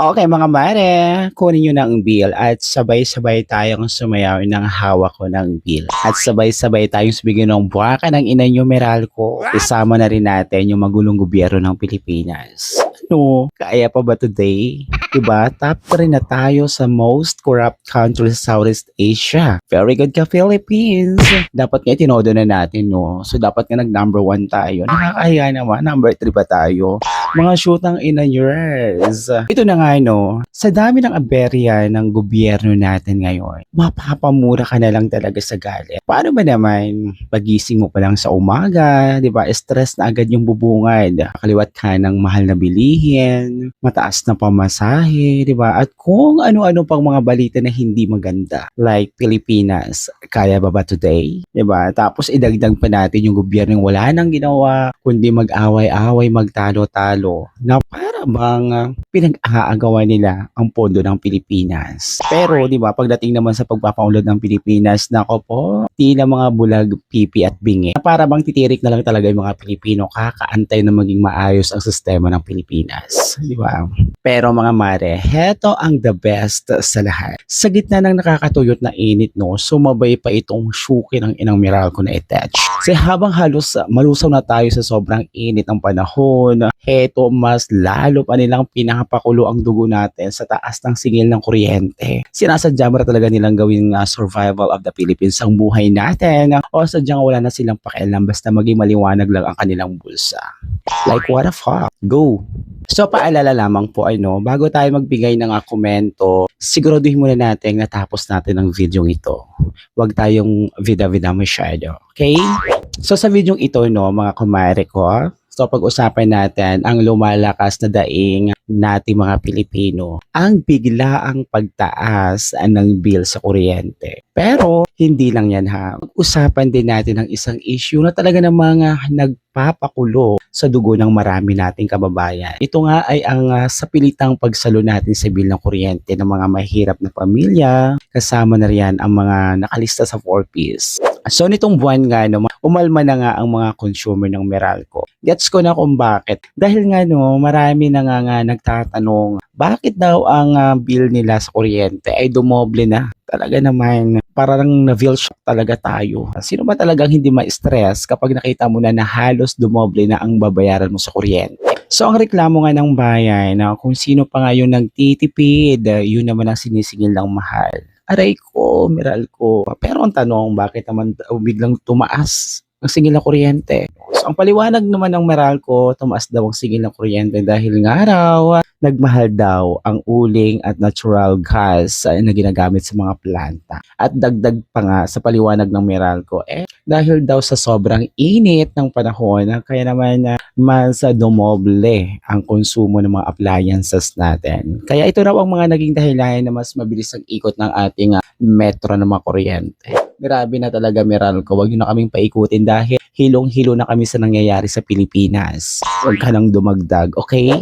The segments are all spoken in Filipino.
Okay mga mare, kunin niyo na ang bill at sabay-sabay tayong sumayaw ng hawak ko ng bill. At sabay-sabay tayong sumigin ng buwaka ng ina niyo Meralco. Isama na rin natin yung magulong gobyerno ng Pilipinas. Ano, kaya pa ba today? Diba? Top 3 na tayo sa most corrupt country sa Southeast Asia. Very good ka, Philippines. Dapat nga tinodo na natin, no? So, dapat nga nag-number 1 tayo. Nakakahiya naman, number 3 pa tayo. Mga shootang ina yours. Ito na nga, no? Sa dami ng aberya ng gobyerno natin ngayon, mapapamura ka na lang talaga sa galit. Paano ba naman, pagising mo pa lang sa umaga, di ba? Stress na agad yung bubungad. Kaliwat ka ng mahal na bilihin, mataas na pamasahe, di ba? At kung ano-ano pang mga balita na hindi maganda. Like Pilipinas, kaya ba ba today? Di ba? Tapos idagdag pa natin yung gobyerno yung wala nang ginawa, kundi mag-away-away, magtalo-talo. Na para bang pinag-aagawan nila ang pondo ng Pilipinas. Pero, di ba, pagdating naman sa pagpapaunlad ng Pilipinas, nako po, tila mga bulag, pipi at bingi. Para bang titirik na lang talaga yung mga Pilipino, kakaantay na maging maayos ang sistema ng Pilipinas. Di ba? Pero mga mare, heto ang the best sa lahat. Sa gitna ng nakakatuyot na init, no, sumabay pa itong syuki ng inang Meralco na attach. Kasi habang halos malusaw na tayo sa sobrang init ng panahon, heto mas lalo pa nilang pinapakulo ang dugo natin sa taas ng singil ng kuryente. Sinasadya mo na talaga nilang gawing survival of the Philippines ang buhay natin o sadyang wala na silang pakialam basta maging maliwanag lang ang kanilang bulsa. Like what the fuck? Go! So paalala lamang po bago tayo magbigay ng komento, siguraduhin muna natin natapos natin ang video ito. Huwag tayong vida-vida masyado. Okay? So sa video ito mga kumare ko, so pag-usapan natin ang lumalakas na daing nating mga Pilipino, ang biglaang pagtaas ng bill sa kuryente. Pero hindi lang yan ha. Pag-usapan din natin ang isang issue na talaga namang nagpapakulo sa dugo ng marami nating kababayan. Ito nga ay ang sapilitang pagsalo natin sa bill ng kuryente ng mga mahirap na pamilya, kasama na riyan ang mga nakalista sa 4Ps. So nitong buwan nga umalma na nga ang mga consumer ng Meralco. Gets ko na kung bakit. Dahil nga marami na nga nagtatanong, bakit daw ang bill nila sa kuryente ay dumoble na? Talaga naman, parang na-bill shock talaga tayo. Sino ba talagang hindi ma-stress kapag nakita mo na halos dumoble na ang babayaran mo sa kuryente? So ang reklamo nga ng bayan na kung sino pa nga yung nagtitipid, yun naman ang sinisingil ng mahal. Aray ko, Meralco. Pero ang tanong, bakit naman biglang tumaas ang singil ng kuryente? So ang paliwanag naman ng Meralco, tumaas daw ang singil ng kuryente dahil nga raw, nagmahal daw ang uling at natural gas na ginagamit sa mga planta. At dagdag pa nga sa paliwanag ng Meralco, dahil daw sa sobrang init ng panahon, kaya naman mas dumoble ang konsumo ng mga appliances natin. Kaya ito raw ang mga naging dahilan na mas mabilis ang ikot ng ating metro ng mga kuryente. Grabe na talaga Meralco, wag nyo na kaming paikutin dahil hilong-hilo na kami sa nangyayari sa Pilipinas. Huwag ka nang dumagdag, okay?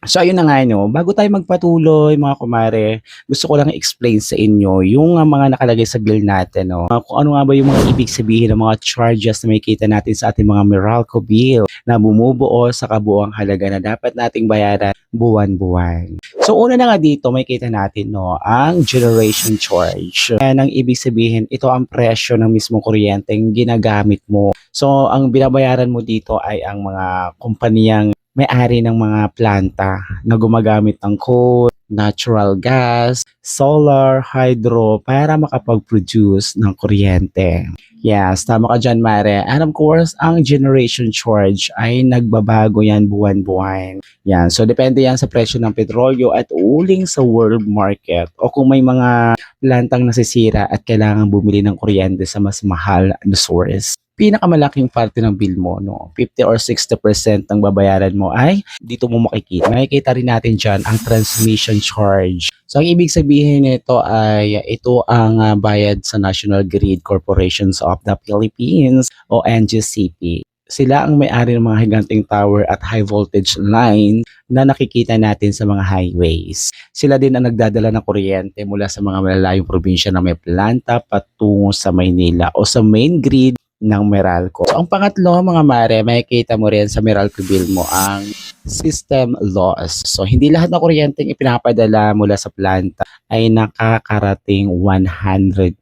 So ayun na nga bago tayo magpatuloy mga kumare, gusto ko lang i-explain sa inyo yung mga nakalagay sa bill natin. Kung ano nga ba yung mga ibig sabihin ng mga charges na may kita natin sa ating mga Meralco bill na bumubuo sa kabuuang halaga na dapat nating bayaran buwan-buwan. So una na nga dito may kita natin ang generation charge. Yan ang ibig sabihin, ito ang presyo ng mismong kuryenteng ginagamit mo. So ang binabayaran mo dito ay ang mga kumpanyang may-ari ng mga planta na gumagamit ng coal, natural gas, solar, hydro para makapag-produce ng kuryente. Yes, tama ka dyan, Mare. And of course, ang generation charge ay nagbabago yan buwan-buwan. Yan, so depende yan sa presyo ng petrolyo at uling sa world market o kung may mga plantang nasisira at kailangan bumili ng kuryente sa mas mahal na source. Pinakamalaking parte ng bill mo, 50 or 60% ng babayaran mo ay dito mo makikita. Makikita rin natin dyan ang transmission charge. So, ang ibig sabihin nito ay ito ang bayad sa National Grid Corporations of the Philippines o NGCP. Sila ang may-ari ng mga higanting tower at high voltage line na nakikita natin sa mga highways. Sila din ang nagdadala ng kuryente mula sa mga malalayong probinsya na may planta patungo sa Maynila o sa main grid ng Meralco. So, ang pangatlo, mga mare, makikita mo rin sa Meralco bill mo ang system loss. So, hindi lahat ng kuryenteng ipinapadala mula sa planta ay nakakarating 100%.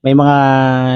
May mga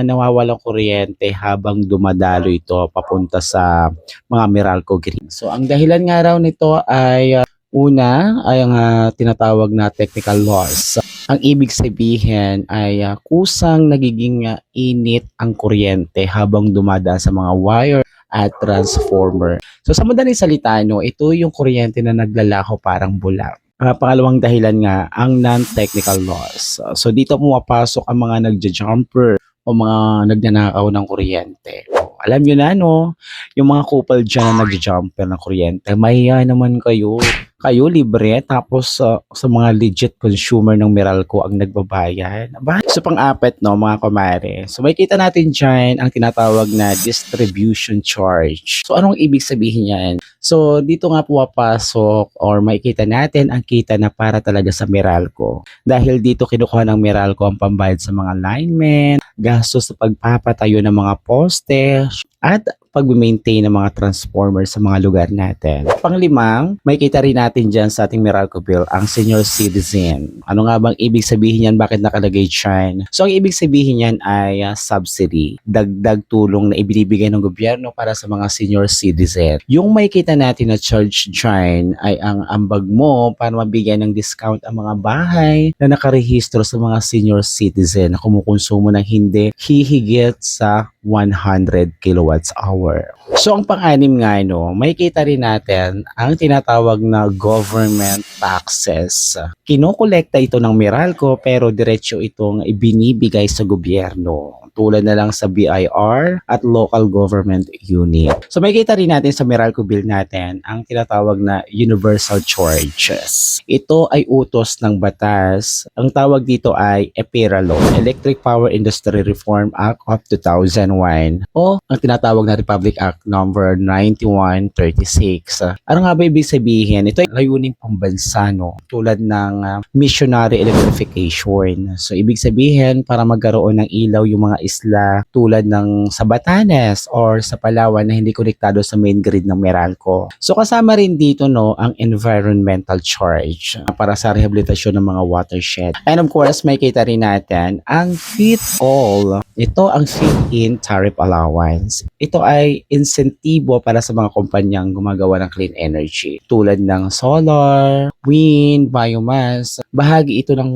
nawawalang kuryente habang dumadalo ito papunta sa mga Meralco Green. So, ang dahilan nga raw nito ay una ay ang tinatawag na technical loss. Ang ibig sabihin ay kusang nagiging init ang kuryente habang dumadaan sa mga wire at transformer. So sa madaling salita, no, ito yung kuryente na naglalaho parang bula. Pangalawang dahilan nga, ang non-technical loss. So dito pumapasok ang mga nagja-jumper o mga nagnanakaw ng kuryente. Alam nyo na, no, yung mga couple dyan na nagja-jumper ng kuryente, mahiya naman kayo. Kayo libre tapos sa mga legit consumer ng Meralco ang nagbabayad. So pang-apat, no, mga kumare. So makikita natin dyan ang tinatawag na distribution charge. So anong ibig sabihin yan? So dito nga pumapasok or makikita natin ang kita na para talaga sa Meralco. Dahil dito kinukuha ng Meralco ang pambayad sa mga linemen, gastos sa pagpapatayo ng mga poste, at pag-maintain ng mga transformer sa mga lugar natin. Panglimang, may kita rin natin dyan sa ating Meralco bill ang senior citizen. Ano nga bang ibig sabihin yan? Bakit nakalagay dyan? So, ang ibig sabihin yan ay subsidy. Dagdag tulong na ibinibigay ng gobyerno para sa mga senior citizen. Yung may kita natin na charge dyan ay ang ambag mo para mabigyan ng discount ang mga bahay na nakarehistro sa mga senior citizen na kumukonsumo ng hindi hihigit sa 100 kilowatts hour. So ang pang-anim nga, no, makikita rin natin ang tinatawag na government taxes. Kinokolekta ito ng Meralco pero diretso itong ibinibigay sa gobyerno tulad na lang sa BIR at local government unit. So makikita rin natin sa Meralco bill natin ang tinatawag na universal charges. Ito ay utos ng batas. Ang tawag dito ay EPIRA Law, Electric Power Industry Reform Act of 2001 o ang tinatawag na Republic Act number 9136. Ano nga ba ibig sabihin? Ito ay layuning pambansa, no? Tulad ng missionary electrification. So ibig sabihin para magkaroon ng ilaw yung mga isla tulad ng sa Batanes or sa Palawan na hindi konektado sa main grid ng Meralco. So kasama rin dito, no, ang environmental charge para sa rehabilitasyon ng mga watershed. And of course, may kita rin natin ang fit-all. Ito ang fit-in tariff allowance. Ito ay insentibo para sa mga kumpanyang gumagawa ng clean energy tulad ng solar, wind, biomass. Bahagi ito ng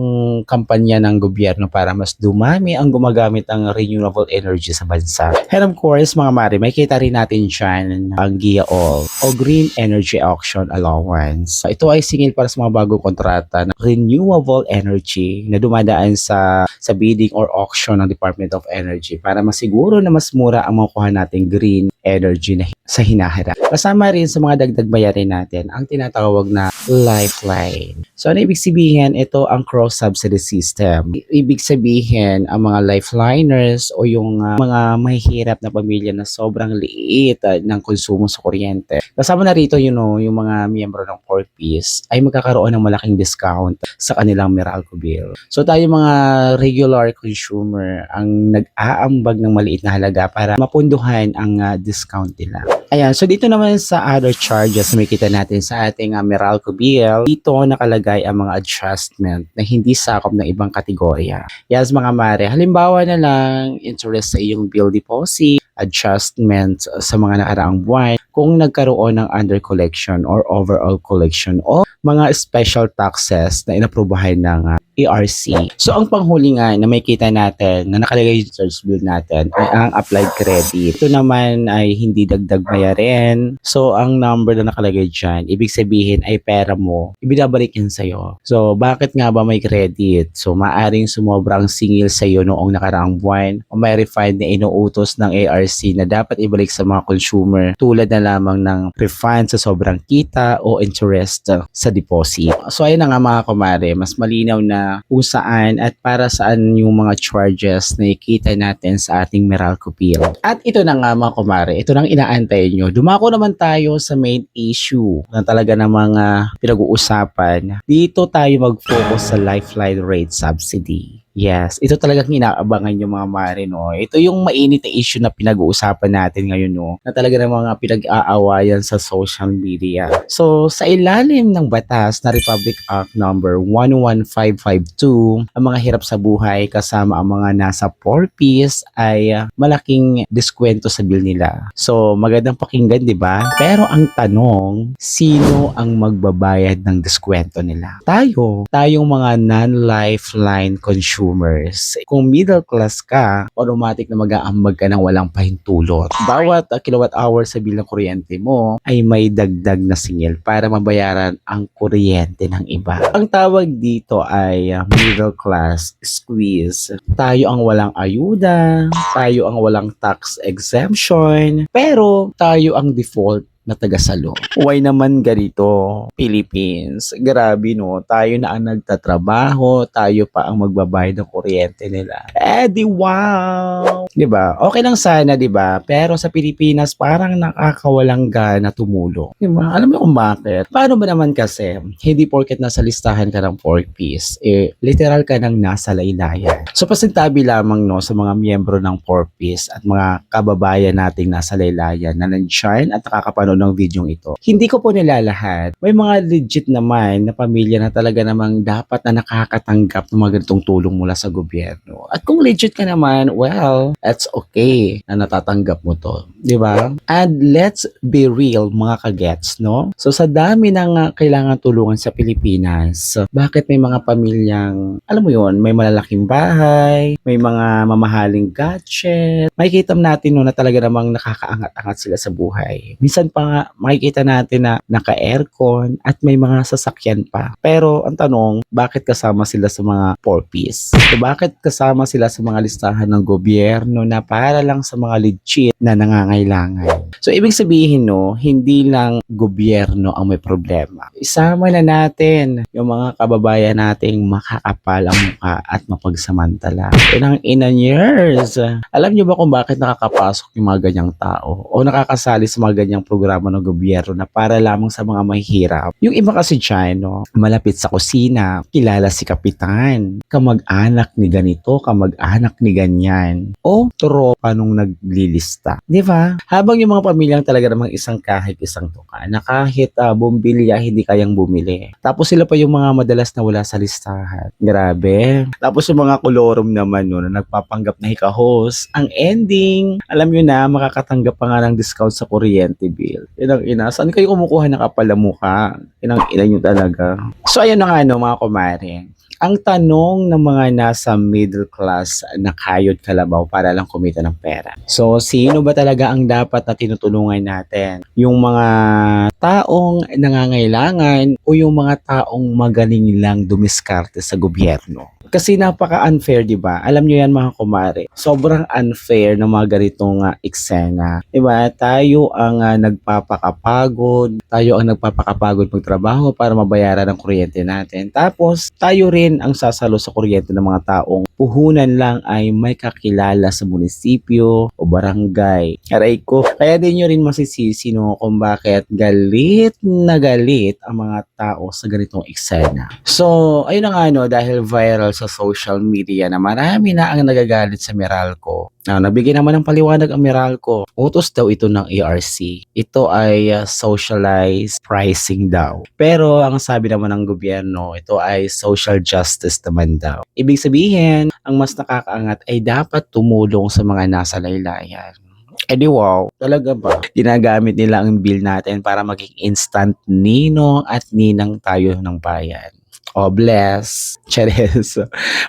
kampanya ng gobyerno para mas dumami ang gumagamit ng renewable energy sa bansa. And of course, mga mare, may kita rin natin dyan ang GIA-all o Green Energy Auction Allowance. Ito ay singil para sa mga bagong kontrata ng renewable energy na dumadaan sa bidding or auction ng Department of Energy para masiguro na mas mura ang makuha nating green energy na sa hinaharap. Kasama rin sa mga dagdag bayarin natin ang tinatawag na lifeline. So ano ibig sabihin? Ito ang cross-subsidy system. Ibig sabihin ang mga lifeliners o yung mga mahihirap na pamilya na sobrang liit ng konsumo sa kuryente. Kasama na rito yung mga miyembro ng 4Ps ay magkakaroon ng malaking discount sa kanilang Meralco bill. So tayo mga regular consumer ang nag-aambag ng maliit na halaga para mapunduhan ang discount nila. Ayan, so dito naman sa other charges na makikita natin sa ating Meralco bill, dito nakalagay ang mga adjustment na hindi sakop ng ibang kategorya. Yes, mga mare, halimbawa na lang interest sa iyong bill deposit, adjustment sa mga nakaraang buwan, kung nagkaroon ng under collection or overall collection o mga special taxes na inaprubahan ng ERC. So ang panghuli nga na makikita natin na nakalagay sa charge bill natin ay ang applied credit. Ito naman ay hindi dagdag bayarin. So ang number na nakalagay dyan, ibig sabihin ay pera mo, ibinabalik yan sa'yo. So bakit nga ba may credit? So maaring sumobrang singil sa'yo noong nakaraang buwan o may refund na inuutos ng ARC na dapat ibalik sa mga consumer tulad na lamang ng refund sa sobrang kita o interest sa deposit. So ayun na nga mga kumare, mas malinaw na kung saan at para saan yung mga charges na ikita natin sa ating Meralco bill. At ito na nga mga kumare, ito nang inaantay nyo. Dumako naman tayo sa main issue na talaga ng mga pinag-uusapan. Dito tayo mag-focus sa lifeline rate subsidy. Yes, ito talagang inaabangan yung mga mare, no? Ito yung mainit na issue na pinag-uusapan natin ngayon, no? Na talaga ng mga pinag-aawayan sa social media. So, sa ilalim ng batas na Republic Act number 11552, ang mga hirap sa buhay kasama ang mga nasa 4Ps ay malaking diskwento sa bill nila. So, magandang pakinggan, di ba? Pero ang tanong, sino ang magbabayad ng diskwento nila? Tayong mga non-lifeline consumers. Kung middle class ka, automatic na mag-aambag ka ng walang pahintulot. Bawat kilowatt hour sa bill ng kuryente mo ay may dagdag na singil para mabayaran ang kuryente ng iba. Ang tawag dito ay middle class squeeze. Tayo ang walang ayuda, tayo ang walang tax exemption, pero tayo ang default na tagasalo. Why naman ganito, Philippines? Grabe, no? Tayo na ang nagtatrabaho, tayo pa ang magbabayad ng kuryente nila. Di wow! Di ba? Okay lang sana, di ba? Pero sa Pilipinas, parang nakakawalang gana tumulong. Di ba? Alam mo kung bakit? Paano ba naman kasi, hindi porket nasa listahan ka ng 4Ps, literal ka nang nasa laylayan. So, pasintabi lamang, no, sa mga miyembro ng 4Ps at mga kababayan nating nasa laylayan na nandiyan at nakakapanood ng video ito. Hindi ko po nilalahat. May mga legit naman na pamilya na talaga namang dapat na nakakatanggap ng mga ganitong tulong mula sa gobyerno. At kung legit ka naman, well, that's okay na natatanggap mo to. Di ba? And let's be real, mga kagets, no? So sa dami ng kailangan tulungan sa Pilipinas, bakit may mga pamilyang, alam mo yon, may malalaking bahay, may mga mamahaling gadget, makikita natin no, na talaga namang nakakaangat-angat sila sa buhay. Minsan pa nga makikita natin na naka-aircon at may mga sasakyan pa. Pero ang tanong, bakit kasama sila sa mga 4Ps? So, bakit kasama sila sa mga listahan ng gobyerno na para lang sa mga legit na nangangailangan? So ibig sabihin no, hindi lang gobyerno ang may problema. Isama na natin yung mga kababayan nating makakapal ang mukha at mapagsamantala. Inang inan years. Alam niyo ba kung bakit nakakapasok yung mga ganyang tao o nakakasali sa mga ganyang programa ng gobyerno na para lamang sa mga mahihirap? Yung iba kasi dyan, no, malapit sa kusina, kilala si kapitan, kamag-anak ni ganito, kamag-anak ni ganyan, o tropa nung naglilista. Di ba? Habang yung mga pamilyang talaga namang isang kahit isang tuka, na kahit bumbilya, hindi kayang bumili. Tapos sila pa yung mga madalas na wala sa listahan. Grabe. Tapos yung mga kolorum naman, no, na nagpapanggap na hikahos, ang ending, alam nyo na, makakatanggap pa nga ng discount sa kuryente bill. Inang ina, saan kayo kumukuha ng kapalamuka? Inang ina nyo talaga. So ayun na nga no, mga kumare. Ang tanong ng mga nasa middle class na kayod kalabaw para lang kumita ng pera. So, sino ba talaga ang dapat na tinutulungan natin? Yung mga taong nangangailangan o yung mga taong magaling lang dumiskarte sa gobyerno? Kasi napaka-unfair, di ba? Alam nyo yan mga kumare. Sobrang unfair ng mga ganitong eksena. Di ba? Tayo ang nagpapakapagod. Tayo ang nagpapakapagod magtrabaho para mabayaran ang kuryente natin. Tapos, tayo rin ang sasalo sa kuryente ng mga taong puhunan lang ay may kakilala sa munisipyo o barangay. Aray ko. Kaya din nyo rin masisisi no, kung bakit galit na galit ang mga tao sa ganitong eksena. So, ayun na nga no, dahil viral sa social media na marami na ang nagagalit sa Meralco. Nabigyan naman ng paliwanag ang Meralco. Utos daw ito ng ARC. Ito ay socialized pricing daw. Pero ang sabi naman ng gobyerno, ito ay social justice naman daw. Ibig sabihin, ang mas nakakaangat ay dapat tumulong sa mga nasa laylayan. Di wow, talaga ba? Ginagamit nila ang bill natin para maging instant ninong at ninang tayo ng bayan. Oh, bless. Cheres.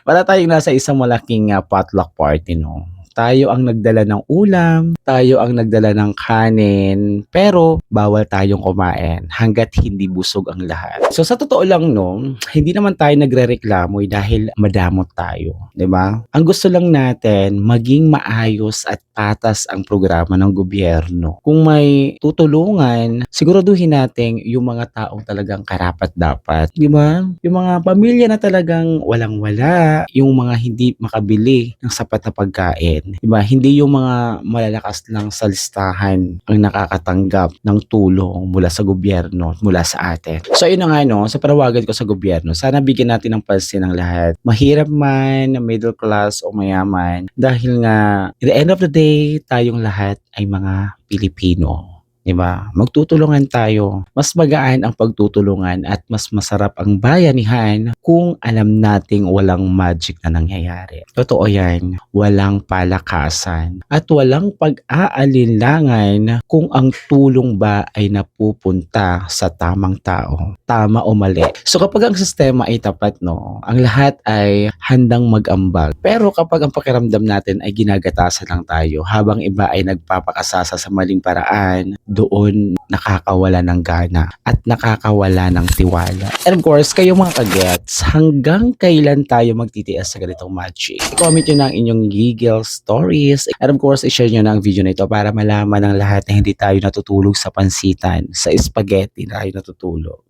Para tayong nasa isang malaking potluck party, no? Tayo ang nagdala ng ulam, tayo ang nagdala ng kanin, pero bawal tayong kumain hanggat hindi busog ang lahat. So sa totoo lang no, hindi naman tayo nagrereklamo dahil madamot tayo, 'di ba? Ang gusto lang natin maging maayos at patas ang programa ng gobyerno. Kung may tutulungan, siguraduhin natin yung mga taong talagang karapat-dapat, 'di ba? Yung mga pamilya na talagang walang-wala, yung mga hindi makabili ng sapat na pagkain. natin. Diba? Hindi yung mga malalakas lang sa listahan ang nakakatanggap ng tulong mula sa gobyerno, mula sa atin. So yun na nga no, sa panawagan ko sa gobyerno, sana bigyan natin ng pansin ng lahat. Mahirap man, middle class o mayaman, dahil nga, at the end of the day, tayong lahat ay mga Pilipino. Diba? Magtutulungan tayo. Mas magaan ang pagtutulungan at mas masarap ang bayanihan kung alam nating walang magic na nangyayari. Totoo yan. Walang palakasan at walang pag-aalinlangan kung ang tulong ba ay napupunta sa tamang tao. Tama o mali. So kapag ang sistema ay tapat, no, ang lahat ay handang mag-ambag. Pero kapag ang pakiramdam natin ay ginagatasan lang tayo habang iba ay nagpapakasasa sa maling paraan, doon nakakawala ng gana at nakakawala ng tiwala. And of course, kayo mga kagets, hanggang kailan tayo magtitiis sa ganitong magic? I-comment nyo na ang inyong giggle stories. And of course, i-share nyo na ang video na ito para malaman ng lahat na hindi tayo natutulog sa pansitan, sa spaghetti na tayo natutulog.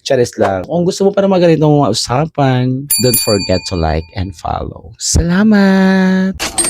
Charis lang. Kung gusto mo pa na ganitong mga usapan, don't forget to like and follow. Salamat!